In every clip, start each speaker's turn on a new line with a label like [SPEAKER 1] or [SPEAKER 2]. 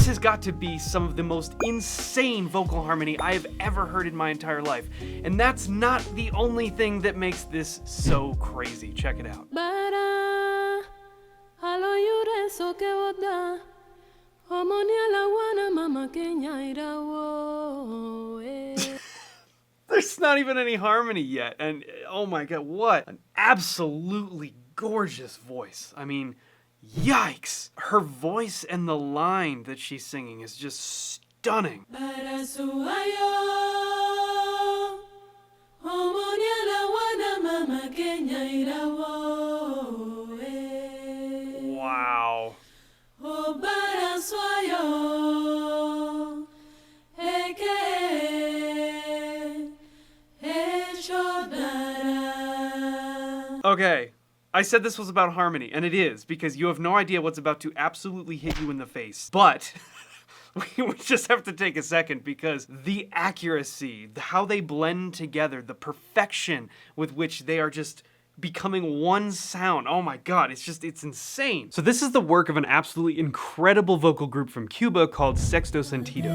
[SPEAKER 1] This has got to be some of the most insane vocal harmony I have ever heard in my entire life. And that's not the only thing that makes this so crazy. Check it out. There's not even any harmony yet, and oh my god, what an absolutely gorgeous voice. I mean, yikes! Her voice and the line that she's singing is just stunning. Wow. Okay, I said this was about harmony, and it is, because you have no idea what's about to absolutely hit you in the face. But we just have to take a second, because the accuracy, how they blend together, the perfection with which they are just becoming one sound. Oh my god, it's insane. So this is the work of an absolutely incredible vocal group from Cuba called Sexto Sentido.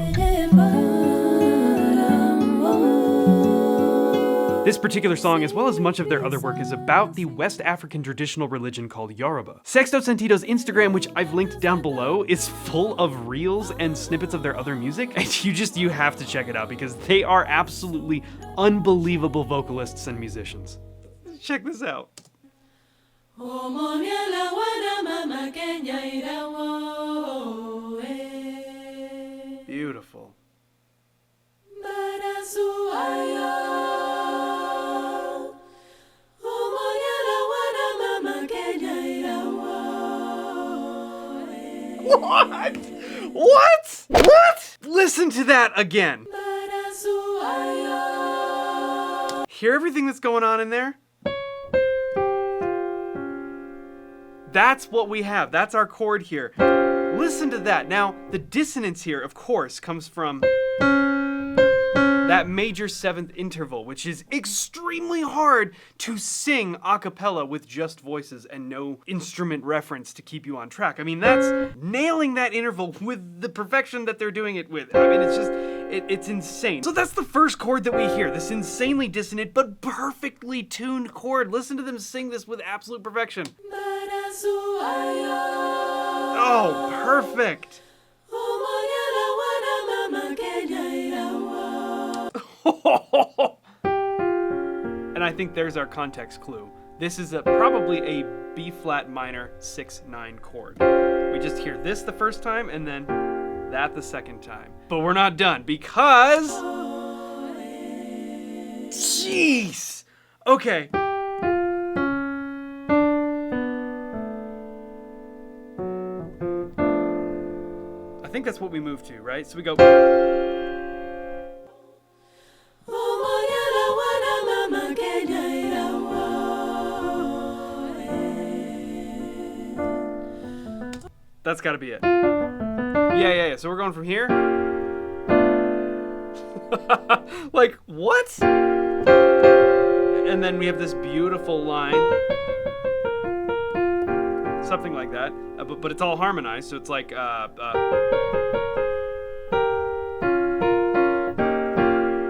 [SPEAKER 1] This particular song, as well as much of their other work, is about the West African traditional religion called Yoruba. Sexto Sentido's Instagram, which I've linked down below, is full of reels and snippets of their other music, and you have to check it out because they are absolutely unbelievable vocalists and musicians. Check this out. Beautiful. What? What? What? Listen to that again. Hear everything that's going on in there? That's what we have. That's our chord here. Listen to that. Now, the dissonance here, of course, comes from that major seventh interval, which is extremely hard to sing a cappella with just voices and no instrument reference to keep you on track. I mean, that's nailing that interval with the perfection that they're doing it with. I mean, it's just, it's insane. So that's the first chord that we hear, this insanely dissonant but perfectly tuned chord. Listen to them sing this with absolute perfection. Oh, perfect. And I think there's our context clue. This is probably a B flat minor 6/9 chord. We just hear this the first time and then that the second time. But we're not done because... Jeez! Okay. I think that's what we move to, right? So we go... That's gotta be it. Yeah. So we're going from here. Like, what? And then we have this beautiful line. Something like that. But it's all harmonized, so it's like,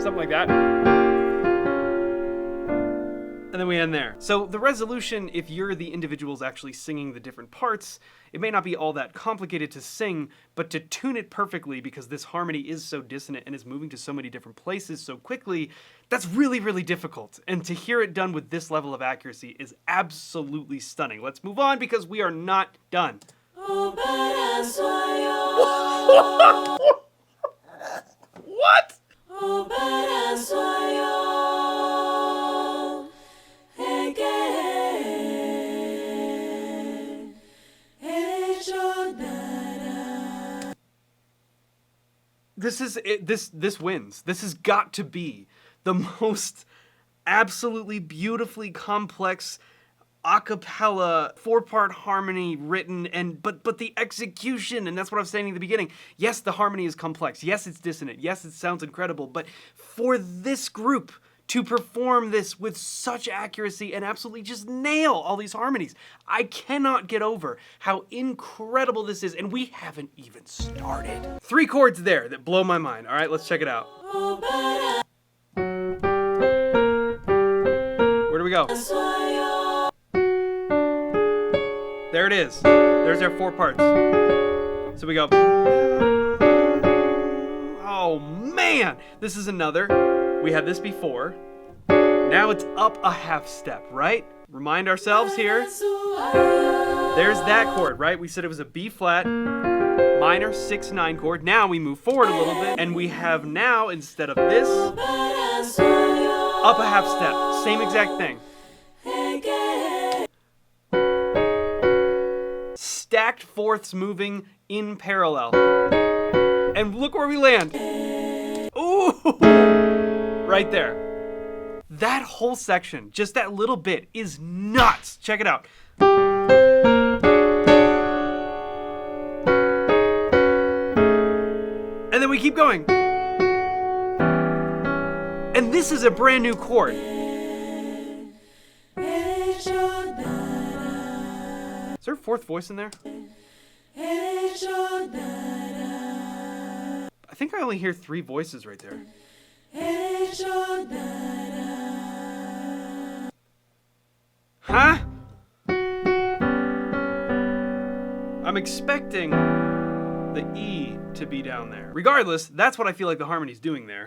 [SPEAKER 1] something like that. And then we end there. So the resolution, if you're the individuals actually singing the different parts, it may not be all that complicated to sing, but to tune it perfectly, because this harmony is so dissonant and is moving to so many different places so quickly, that's really, really difficult. And to hear it done with this level of accuracy is absolutely stunning. Let's move on because we are not done. What? This is it. This wins. This has got to be the most absolutely beautifully complex a cappella 4-part harmony written, and but the execution, and that's what I was saying in the beginning. Yes, the harmony is complex. Yes, it's dissonant. Yes, it sounds incredible. But for this group to perform this with such accuracy and absolutely just nail all these harmonies. I cannot get over how incredible this is, and we haven't even started. 3 chords there that blow my mind. All right, let's check it out. Where do we go? There it is. There's our 4 parts. So we go. Oh man, this is another. We had this before. Now it's up a half step, right? Remind ourselves here. There's that chord, right? We said it was a B flat minor 6/9 chord. Now we move forward a little bit, and we have now, instead of this, up a half step. Same exact thing. Stacked fourths moving in parallel. And look where we land. Ooh! Right there. That whole section, just that little bit, is nuts. Check it out. And then we keep going. And this is a brand new chord. Is there a 4th voice in there? I think I only hear 3 voices right there. Huh? I'm expecting the E to be down there. Regardless, that's what I feel like the harmony's doing there,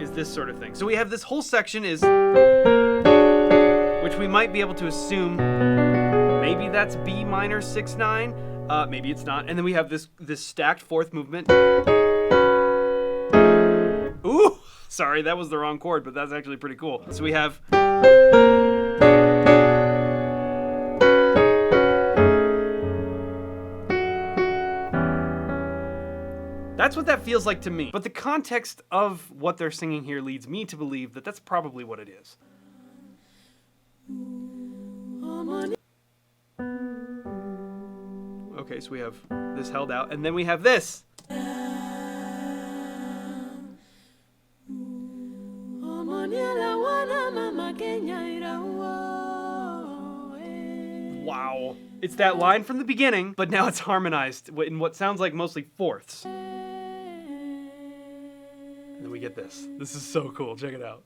[SPEAKER 1] is this sort of thing. So we have this whole section is, which we might be able to assume, maybe that's B minor 6/9, maybe it's not. And then we have this stacked 4th movement. Ooh, sorry, that was the wrong chord, but that's actually pretty cool. So we have. That's what that feels like to me. But the context of what they're singing here leads me to believe that that's probably what it is. Okay, so we have this held out, and then we have this. Wow. It's that line from the beginning, but now it's harmonized in what sounds like mostly fourths. And then we get this. This is so cool. Check it out.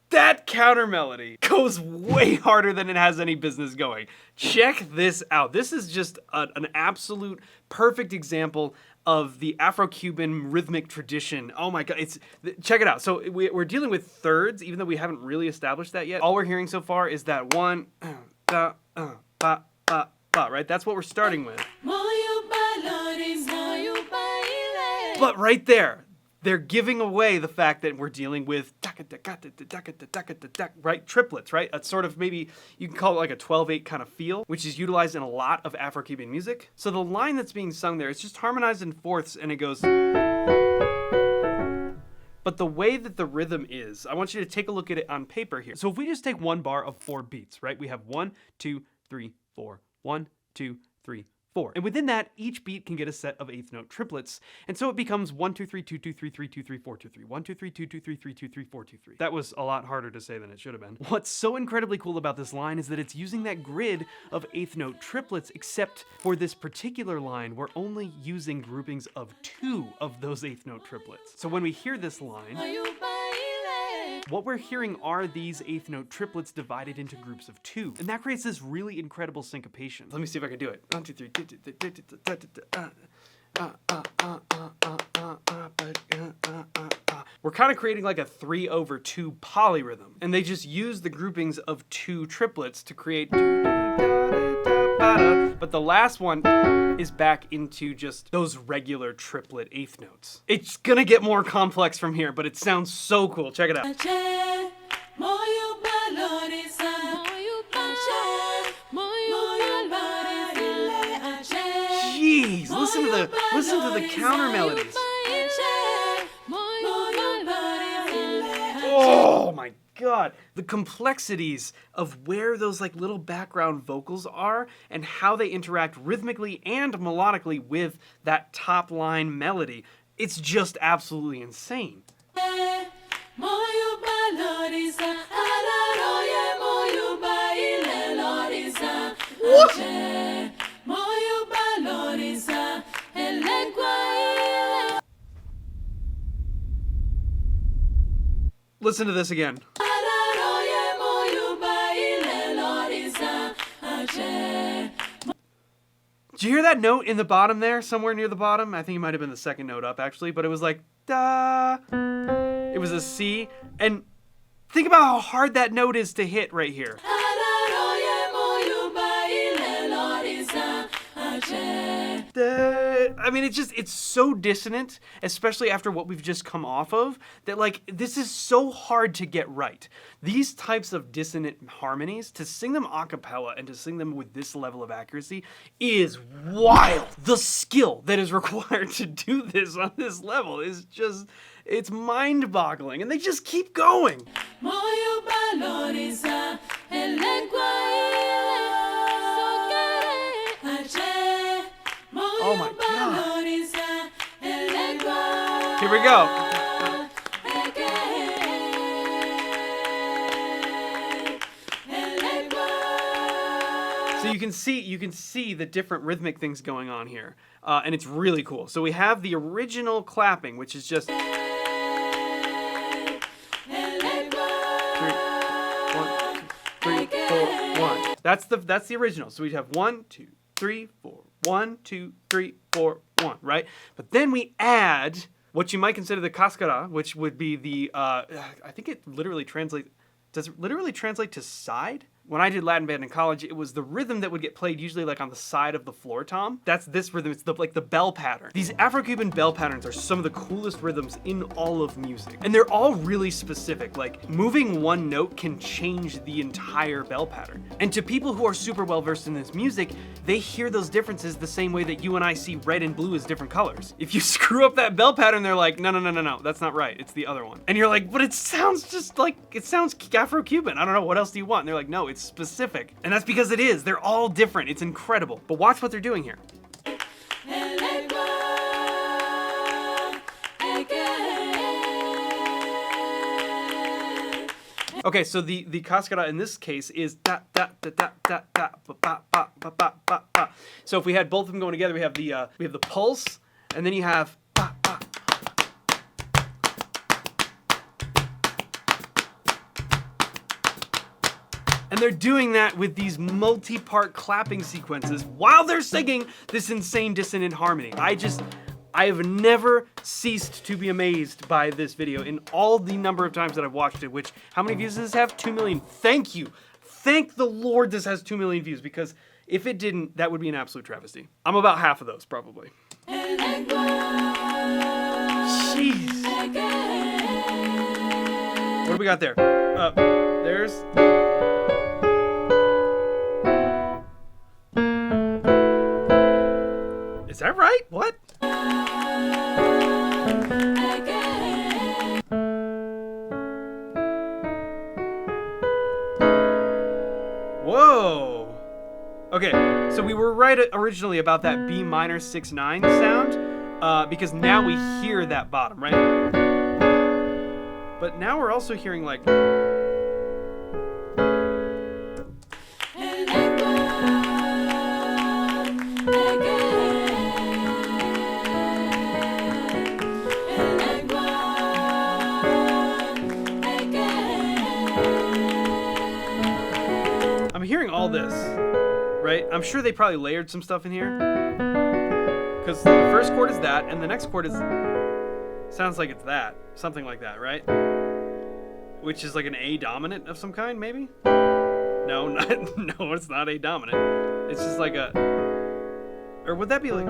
[SPEAKER 1] That counter melody goes way harder than it has any business going. Check this out. This is just an absolute perfect example of the Afro-Cuban rhythmic tradition. Oh my God, check it out. So we're dealing with thirds, even though we haven't really established that yet. All we're hearing so far is that one, ba, ba, ba, right? That's what we're starting with. But right there, they're giving away the fact that we're dealing with right, triplets, right? It's sort of, maybe you can call it like a 12/8 kind of feel, which is utilized in a lot of Afro-Cuban music. So the line that's being sung there is just harmonized in fourths, and it goes. But the way that the rhythm is, I want you to take a look at it on paper here. So if we just take one bar of 4 beats, right? We have 1, 2, 3, 4, 1, 2, 3, 4. And within that, each beat can get a set of 8th note triplets. And so it becomes 1, 2, 3, 2, 2, 3, 3, 2, 3, 4, 2, 3. 1, 2, 3, 2, 2, 3, 3, 2, 3, 4, 2, 3. That was a lot harder to say than it should have been. What's so incredibly cool about this line is that it's using that grid of 8th note triplets, except for this particular line, we're only using groupings of 2 of those 8th note triplets. So when we hear this line, what we're hearing are these 8th note triplets divided into groups of 2. And that creates this really incredible syncopation. Let me see if I can do it. 1, 2, 3. We're kind of creating like a 3/2 polyrhythm. And they just use the groupings of 2 triplets to create. But the last one is back into just those regular triplet 8th notes. It's gonna get more complex from here, but it sounds so cool. Check it out. Jeez, listen to the counter melodies. Oh my God. The complexities of where those like little background vocals are and how they interact rhythmically and melodically with that top line melody. It's just absolutely insane. Listen to this again. Did you hear that note in the bottom there, somewhere near the bottom? I think it might have been the second note up, actually, but it was like, da. It was a C, and think about how hard that note is to hit right here. I mean, it's so dissonant, especially after what we've just come off of, that like, this is so hard to get right. These types of dissonant harmonies, to sing them a cappella and to sing them with this level of accuracy is wild. The skill that is required to do this on this level is just, it's mind-boggling, and they just keep going. Oh my God. Here we go. So you can see the different rhythmic things going on here, and it's really cool. So we have the original clapping, which is just 3, 1, 2, 3, 4, 1. That's the original. So we'd have 1, 2, 3, 4. 1, 2, 3, 4, 1, right? But then we add what you might consider the cascara, which would be the, I think it literally translates, does it literally translate to side? When I did Latin band in college, it was the rhythm that would get played usually like on the side of the floor tom. That's this rhythm, it's like the bell pattern. These Afro-Cuban bell patterns are some of the coolest rhythms in all of music. And they're all really specific, like moving one note can change the entire bell pattern. And to people who are super well versed in this music, they hear those differences the same way that you and I see red and blue as different colors. If you screw up that bell pattern, they're like, no, that's not right, it's the other one. And you're like, but it sounds just like, it sounds Afro-Cuban, I don't know, what else do you want? And they're like, no, it's specific. And that's because it is. They're all different. It's incredible. But watch what they're doing here. Okay, so the cascara in this case is da da da da da da ba ba ba ba ba ba ba. So if we had both of them going together, we have the pulse, and then you have ba ba. And they're doing that with these multi-part clapping sequences while they're singing this insane dissonant harmony. I have never ceased to be amazed by this video in all the number of times that I've watched it, which, how many views does this have? 2 million. Thank you. Thank the Lord this has 2 million views, because if it didn't, that would be an absolute travesty. I'm about half of those, probably. Jeez. What do we got there? There's... Is that right? What? Whoa. Okay, so we were right originally about that B minor 6/9 sound, because now we hear that bottom, right? But now we're also hearing like... I'm hearing all this, right? I'm sure they probably layered some stuff in here, because the first chord is that, and the next chord is, sounds like it's that, something like that, right? Which is like an A dominant of some kind, maybe? No, no, it's not A dominant. It's just like a, or would that be like,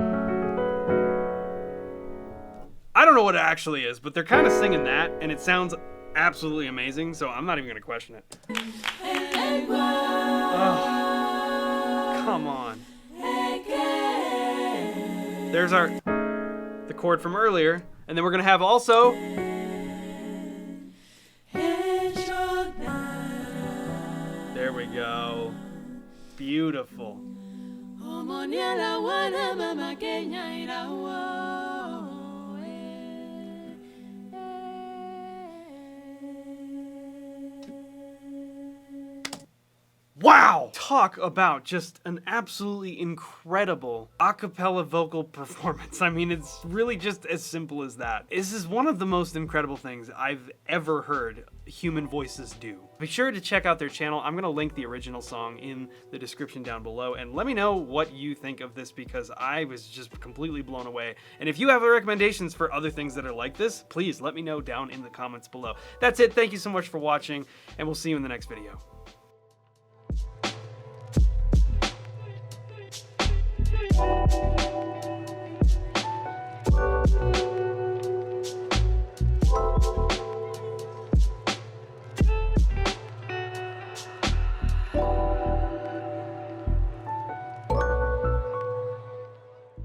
[SPEAKER 1] I don't know what it actually is, but they're kind of singing that, and it sounds absolutely amazing, so I'm not even gonna question it. Oh, come on. There's the chord from earlier, and then we're gonna have also go. Beautiful. Wow! Talk about just an absolutely incredible a cappella vocal performance. I mean, it's really just as simple as that. This is one of the most incredible things I've ever heard human voices do. Be sure to check out their channel. I'm gonna link the original song in the description down below, and let me know what you think of this, because I was just completely blown away. And if you have recommendations for other things that are like this, please let me know down in the comments below. That's it. Thank you so much for watching, and we'll see you in the next video.